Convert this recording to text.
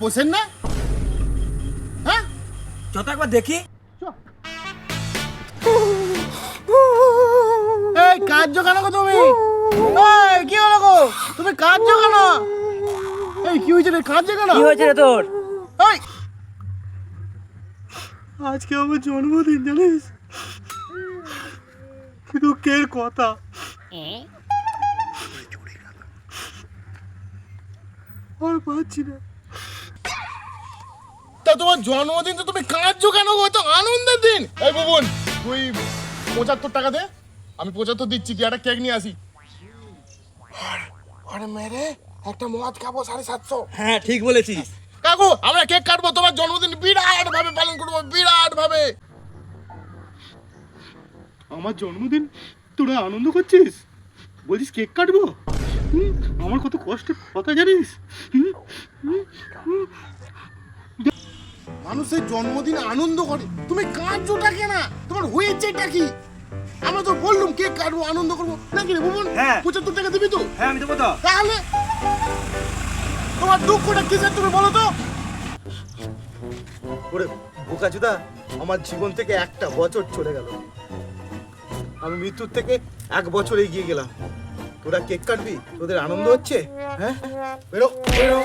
পোষেন না? হ্যাঁ, যত একবার দেখি। এই কাঁদছো কেন গো তুমি? এই কি হলো গো? তুমি কাঁদছো কেন? এই কি হয়েছে রে? কাঁদছো কেন? কি হয়েছে রে তোর? এই আজকে আমার জন্মদিন জানিস? কি দুঃখের কথা। আর পাচ্ছি না। তা তোমার জন্মদিন তো তুমি কাঁদছো কেন গো? তো আনন্দের দিন। এই বুবুন, তুই 75 টাকা দে, আমি 75 দিচ্ছি, কি একটা কেক নিয়ে আসি। আরে মেরে একটা মদ খাবো 750। হ্যাঁ ঠিক বলেছিস। কাকু আমরা কেক কাটবো, তোমার জন্মদিন বিরাট ভাবে পালন করবো, বিরাট ভাবে। আমার জন্মদিন তোরা আনন্দ করছিস, বলছিস কেক কাটবো? আমার কত কষ্টের কথা জানিস? মানুষের জন্মদিন আনন্দ করে, তুমি কাঁদছোটা কেন? তোমার হয়েছেটা কি? আমরা তো বললাম কেক কাটবো, আনন্দ করবো নাকি রে বুবুন? হ্যাঁ। 75 টাকা দিবি তো? হ্যাঁ আমি দেবো তো। তাহলে তোমার দুঃখটা কিসের তুমি বলো তো? ওরে বোকাচোদা, আমার জীবন থেকে একটা বছর চলে গেল, আমি মৃত্যুর থেকে 1 বছর এগিয়ে গেলাম। তোরা কেক কাটবি, তোদের আনন্দ হচ্ছে? হ্যাঁ, বেরো বেরো।